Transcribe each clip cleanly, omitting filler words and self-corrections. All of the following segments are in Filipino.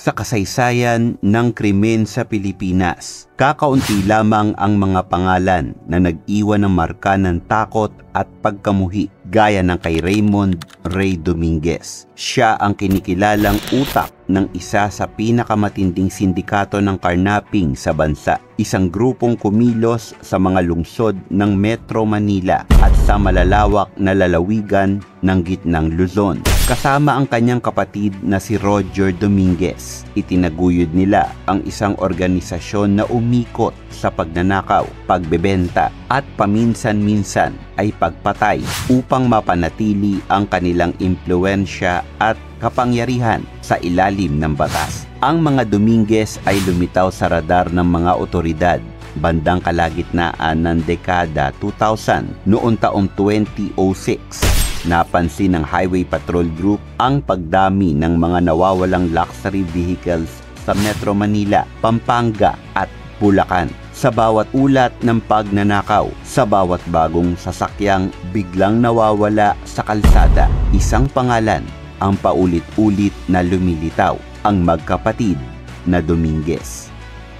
Sa kasaysayan ng krimen sa Pilipinas, kakaunti lamang ang mga pangalan na nag-iwan ng marka ng takot at pagkamuhi gaya ng kay Raymond Ray Dominguez. Siya ang kinikilalang utak ng isa sa pinakamatinding sindikato ng karnaping sa bansa. Isang grupong kumilos sa mga lungsod ng Metro Manila at sa malalawak na lalawigan ng gitnang Luzon. Kasama ang kanyang kapatid na si Roger Dominguez. Itinaguyod nila ang isang organisasyon na umikot sa pagnanakaw, pagbebenta at paminsan-minsan ay pagpatay upang mapanatili ang kanilang impluwensya at kapangyarihan sa ilalim ng batas. Ang mga Dominguez ay lumitaw sa radar ng mga otoridad bandang kalagitnaan ng dekada 2000 noong taong 2006. Napansin ng Highway Patrol Group ang pagdami ng mga nawawalang luxury vehicles sa Metro Manila, Pampanga at Bulacan. Sa bawat ulat ng pagnanakaw, sa bawat bagong sasakyang biglang nawawala sa kalsada, isang pangalan ang paulit-ulit na lumilitaw, ang magkapatid na Dominguez.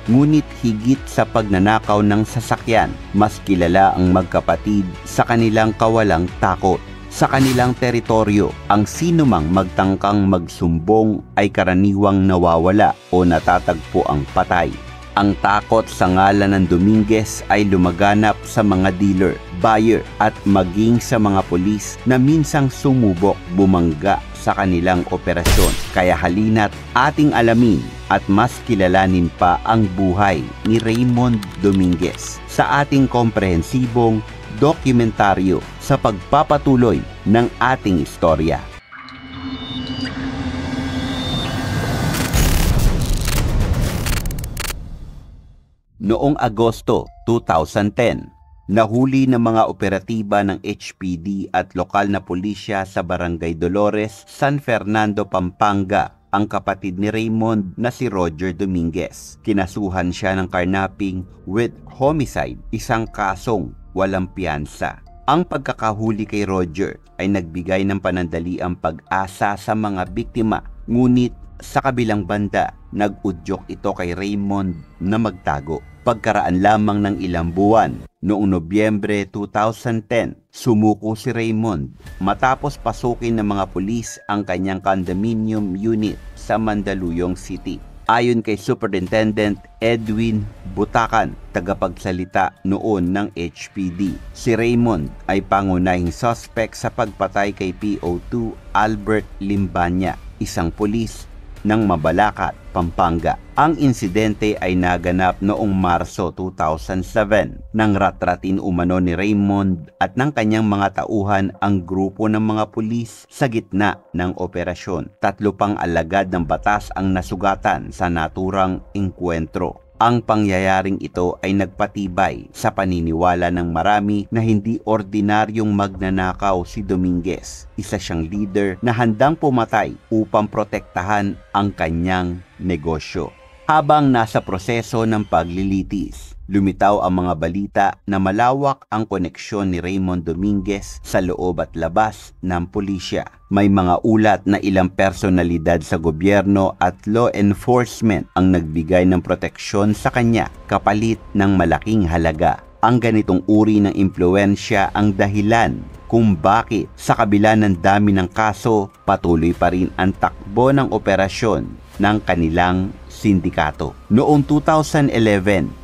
Ngunit higit sa pagnanakaw ng sasakyan, mas kilala ang magkapatid sa kanilang kawalang takot. Sa kanilang teritoryo, ang sinumang magtangkang magsumbong ay karaniwang nawawala o natatagpo ang patay. Ang takot sa ngalan ng Dominguez ay lumaganap sa mga dealer, buyer at maging sa mga pulis na minsang sumubok bumangga sa kanilang operasyon. Kaya halina't ating alamin at mas kilalanin pa ang buhay ni Raymond Dominguez sa ating komprehensibong dokumentaryo sa pagpapatuloy ng ating istorya. Noong Agosto 2010, nahuli ng mga operatiba ng HPD at lokal na pulisya sa Barangay Dolores, San Fernando, Pampanga ang kapatid ni Raymond na si Roger Dominguez. Kinasuhan siya ng carnapping with homicide, isang kasong walang piyansa. Ang pagkakahuli kay Roger ay nagbigay ng panandaliang pag-asa sa mga biktima, ngunit sa kabilang banda, nag-udyok ito kay Raymond na magtago. Pagkaraan lamang ng ilang buwan, noong Nobyembre 2010, sumuko si Raymond matapos pasukin ng mga pulis ang kanyang condominium unit sa Mandaluyong City. Ayon kay Superintendent Edwin Butacan, tagapagsalita noon ng HPD, si Raymond ay pangunahing suspect sa pagpatay kay PO2 Albert Limbanya, isang pulis ng Mabalacat, Pampanga. Ang insidente ay naganap noong Marso 2007 nang ratratin umano ni Raymond at ng kanyang mga tauhan ang grupo ng mga pulis sa gitna ng operasyon. 3 pang alagad ng batas ang nasugatan sa naturang engkwentro. Ang pangyayaring ito ay nagpatibay sa paniniwala ng marami na hindi ordinaryong magnanakaw si Dominguez. Isa siyang leader na handang pumatay upang protektahan ang kanyang negosyo. Habang nasa proseso ng paglilitis, lumitaw ang mga balita na malawak ang koneksyon ni Raymond Dominguez sa loob at labas ng pulisya. May mga ulat na ilang personalidad sa gobyerno at law enforcement ang nagbigay ng proteksyon sa kanya kapalit ng malaking halaga. Ang ganitong uri ng impluwensya ang dahilan kung bakit sa kabila ng dami ng kaso, patuloy pa rin ang takbo ng operasyon ng kanilang sindikato. Noong 2011,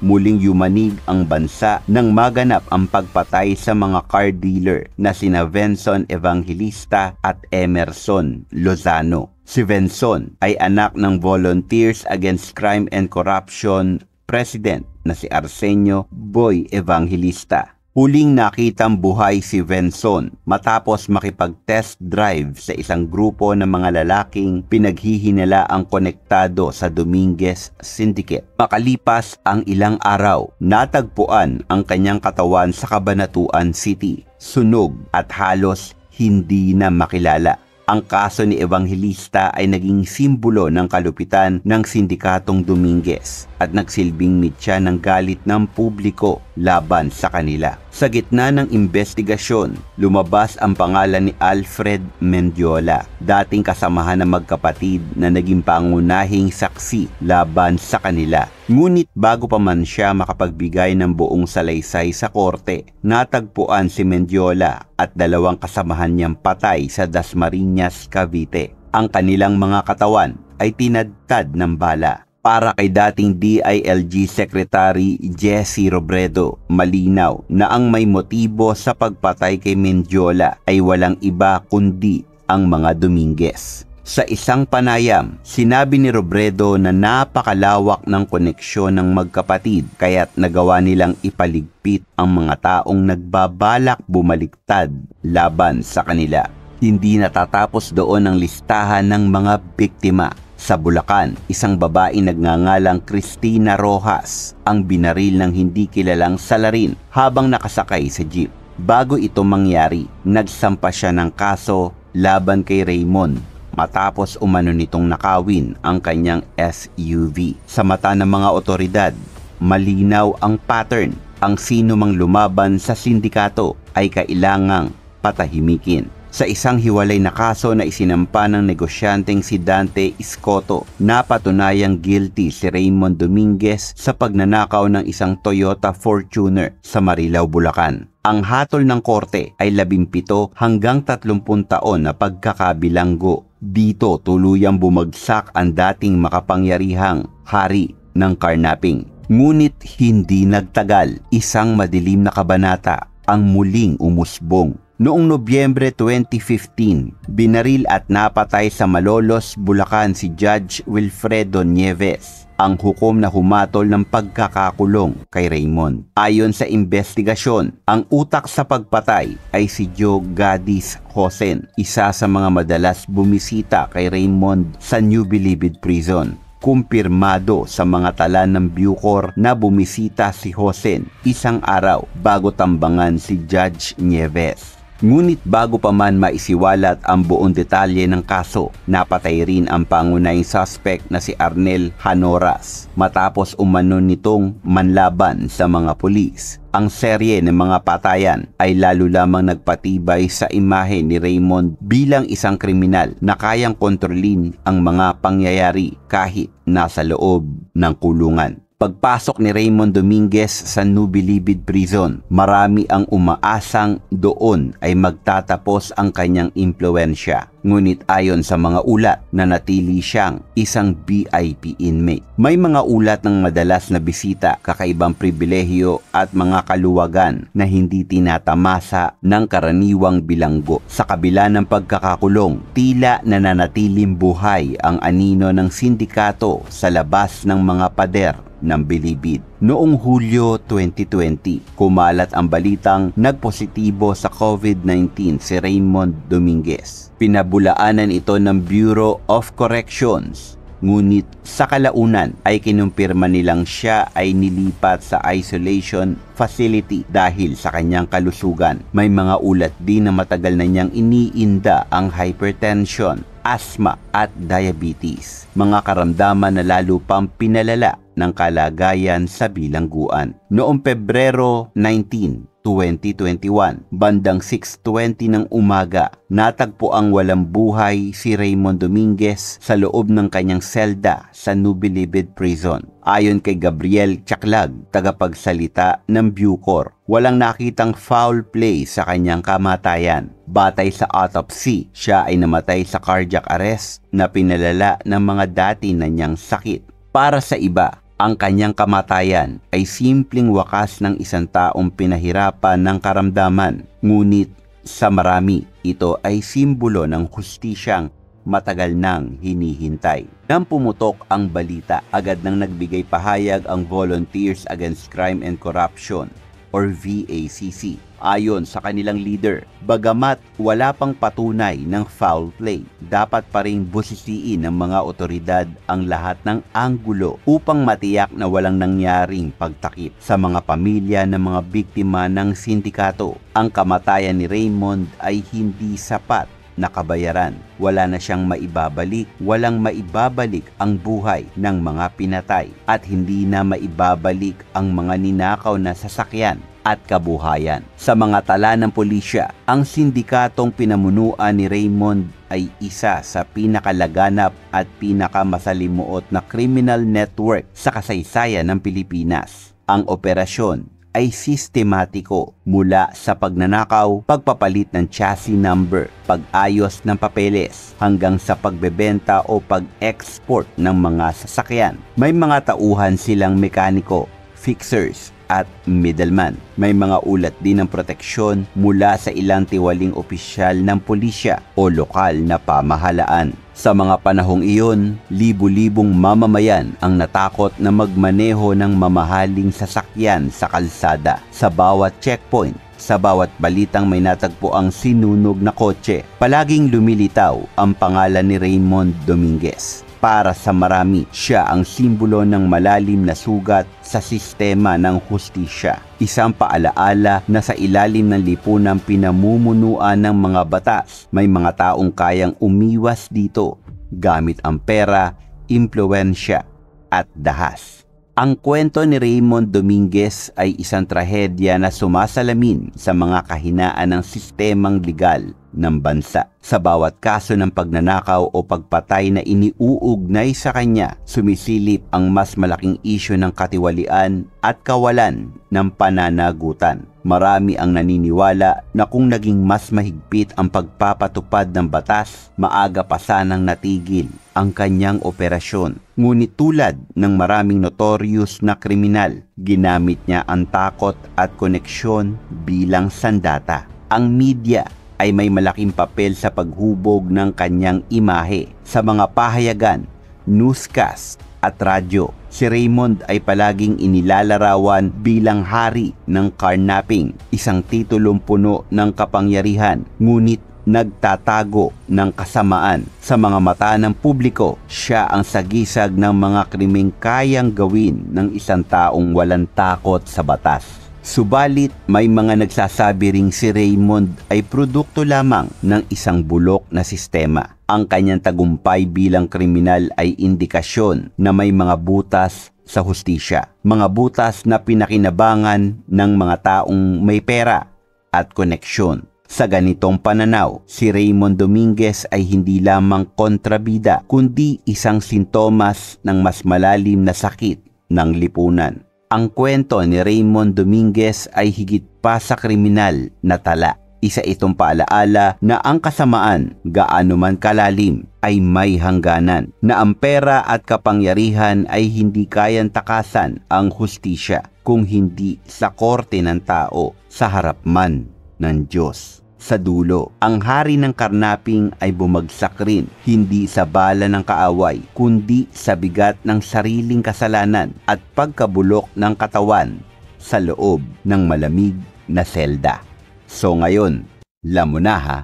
muling yumanig ang bansa nang maganap ang pagpatay sa mga car dealer na sina Venson Evangelista at Emerson Lozano. Si Venson ay anak ng Volunteers Against Crime and Corruption President na si Arsenio Boy Evangelista. Huling nakitang buhay si Venson matapos makipag-test drive sa isang grupo ng mga lalaking pinaghihinala ang konektado sa Dominguez Syndicate. Makalipas ang ilang araw, natagpuan ang kanyang katawan sa Cabanatuan City, sunog at halos hindi na makilala. Ang kaso ni Evangelista ay naging simbolo ng kalupitan ng sindikatong Dominguez at nagsilbing mitya ng galit ng publiko laban sa kanila. Sa gitna ng investigasyon, lumabas ang pangalan ni Alfred Mendiola, dating kasamahan ng magkapatid na naging pangunahing saksi laban sa kanila. Ngunit bago pa man siya makapagbigay ng buong salaysay sa korte, natagpuan si Mendiola at dalawang kasamahan niyang patay sa Dasmariñas, Cavite. Ang kanilang mga katawan ay tinadtad ng bala. Para kay dating DILG Secretary Jesse Robredo, malinaw na ang may motibo sa pagpatay kay Mendiola ay walang iba kundi ang mga Dominguez. Sa isang panayam, sinabi ni Robredo na napakalawak ng koneksyon ng magkapatid kaya't nagawa nilang ipaligpit ang mga taong nagbabalak bumaliktad laban sa kanila. Hindi natatapos doon ang listahan ng mga biktima. Sa Bulacan, isang babaeng nagngangalang Cristina Rojas ang binaril ng hindi kilalang salarin habang nakasakay sa jeep. Bago ito mangyari, nagsampa siya ng kaso laban kay Raymond matapos umano nitong nakawin ang kanyang SUV. Sa mata ng mga otoridad, malinaw ang pattern. Ang sino mang lumaban sa sindikato ay kailangang patahimikin. Sa isang hiwalay na kaso na isinampa ng negosyanteng si Dante Escoto, napatunayang guilty si Raymond Dominguez sa pagnanakaw ng isang Toyota Fortuner sa Marilao, Bulacan. Ang hatol ng korte ay 17 hanggang 30 taon na pagkakabilanggo. Dito tuluyang bumagsak ang dating makapangyarihang hari ng carnapping. Ngunit hindi nagtagal, isang madilim na kabanata ang muling umusbong. Noong Nobyembre 2015, binaril at napatay sa Malolos, Bulacan si Judge Wilfredo Nieves, ang hukom na humatol ng pagkakakulong kay Raymond. Ayon sa investigasyon, ang utak sa pagpatay ay si Joe Gadis Hosen, isa sa mga madalas bumisita kay Raymond sa New Bilibid Prison. Kumpirmado sa mga tala ng Bucor na bumisita si Hosen isang araw bago tambangan si Judge Nieves. Ngunit bago pa man maisiwalat ang buong detalye ng kaso, napatay rin ang pangunahing suspect na si Arnel Hanoras matapos umano nitong manlaban sa mga pulis. Ang serye ng mga patayan ay lalo lamang nagpatibay sa imahe ni Raymond bilang isang kriminal na kayang kontrolin ang mga pangyayari kahit nasa loob ng kulungan. Pagpasok ni Raymond Dominguez sa New Bilibid Prison, marami ang umaasang doon ay magtatapos ang kanyang impluwensya. Ngunit ayon sa mga ulat, nanatili siyang isang VIP inmate. May mga ulat ng madalas na bisita, kakaibang pribilehyo at mga kaluwagan na hindi tinatamasa ng karaniwang bilanggo. Sa kabila ng pagkakakulong, tila nananatiling buhay ang anino ng sindikato sa labas ng mga pader ng Bilibid. Noong Hulyo 2020, kumalat ang balitang nagpositibo sa COVID-19 si Raymond Dominguez. Pinabulaanan ito ng Bureau of Corrections. Ngunit sa kalaunan ay kinumpirma nilang siya ay nilipat sa isolation facility dahil sa kanyang kalusugan. May mga ulat din na matagal na niyang iniinda ang hypertension, asthma at diabetes. Mga karamdaman na lalo pang pinalala ng kalagayan sa bilangguan. Noong Pebrero 19, 2021, bandang 6:20 ng umaga, natagpo ang walang buhay si Raymond Dominguez sa loob ng kanyang selda sa New Bilibid Prison. Ayon kay Gabriel Chaklag, tagapagsalita ng Bucor, walang nakitang foul play sa kanyang kamatayan. Batay sa autopsy, siya ay namatay sa cardiac arrest na pinalala ng mga dati na niyang sakit. Para sa iba, ang kanyang kamatayan ay simpleng wakas ng isang taong pinahirapan ng karamdaman. Ngunit sa marami, ito ay simbolo ng hustisyang matagal nang hinihintay. Nang pumutok ang balita, agad nang nagbigay pahayag ang Volunteers Against Crime and Corruption or VACC. Ayon sa kanilang leader, bagamat wala pang patunay ng foul play, dapat pa ring busisiin ng mga otoridad ang lahat ng anggulo upang matiyak na walang nangyaring pagtakip sa mga pamilya ng mga biktima ng sindikato. Ang kamatayan ni Raymond ay hindi sapat na kabayaran. Wala na siyang maibabalik, walang maibabalik ang buhay ng mga pinatay at hindi na maibabalik ang mga ninakaw na sasakyan at kabuhayan. Sa mga tala ng pulisya, ang sindikatong pinamunuan ni Raymond ay isa sa pinakalaganap at pinakamasalimuot na criminal network sa kasaysayan ng Pilipinas. Ang operasyon ay sistematiko mula sa pagnanakaw, pagpapalit ng chassis number, pag-ayos ng papeles, hanggang sa pagbebenta o pag-export ng mga sasakyan. May mga tauhan silang mekaniko, fixers, at middleman. May mga ulat din ng proteksyon mula sa ilang tiwaling opisyal ng pulisya o lokal na pamahalaan. Sa mga panahong iyon, libu-libong mamamayan ang natakot na magmaneho ng mamahaling sasakyan sa kalsada. Sa bawat checkpoint, sa bawat balitang may natagpo ang sinunog na kotse, palaging lumilitaw ang pangalan ni Raymond Dominguez. Para sa marami, siya ang simbolo ng malalim na sugat sa sistema ng hustisya. Isang paalaala na sa ilalim ng lipunang pinamumunuan ng mga batas, may mga taong kayang umiwas dito gamit ang pera, impluwensya at dahas. Ang kwento ni Raymond Dominguez ay isang trahedya na sumasalamin sa mga kahinaan ng sistemang legal ng bansa. Sa bawat kaso ng pagnanakaw o pagpatay na iniuugnay sa kanya, sumisilip ang mas malaking isyu ng katiwalian at kawalan ng pananagutan. Marami ang naniniwala na kung naging mas mahigpit ang pagpapatupad ng batas, maaga pa sanang natigil ang kanyang operasyon. Ngunit tulad ng maraming notorious na kriminal, ginamit niya ang takot at koneksyon bilang sandata. Ang media ay may malaking papel sa paghubog ng kanyang imahe. Sa mga pahayagan, newscast at radyo, si Raymond ay palaging inilalarawan bilang hari ng carnapping, isang titulong puno ng kapangyarihan, ngunit nagtatago ng kasamaan. Sa mga mata ng publiko, siya ang sagisag ng mga krimeng kayang gawin ng isang taong walang takot sa batas. Subalit, may mga nagsasabi ring si Raymond ay produkto lamang ng isang bulok na sistema. Ang kanyang tagumpay bilang kriminal ay indikasyon na may mga butas sa hustisya. Mga butas na pinakinabangan ng mga taong may pera at koneksyon. Sa ganitong pananaw, si Raymond Dominguez ay hindi lamang kontrabida, kundi isang sintomas ng mas malalim na sakit ng lipunan. Ang kwento ni Raymond Dominguez ay higit pa sa kriminal na tala. Isa itong paalaala na ang kasamaan, gaano man kalalim, ay may hangganan, na ang pera at kapangyarihan ay hindi kayang takasan ang hustisya kung hindi sa korte ng tao, sa harap man ng Diyos. Sa dulo, ang hari ng karnaping ay bumagsak rin, hindi sa bala ng kaaway, kundi sa bigat ng sariling kasalanan at pagkabulok ng katawan sa loob ng malamig na selda. So ngayon, alam mo na ha?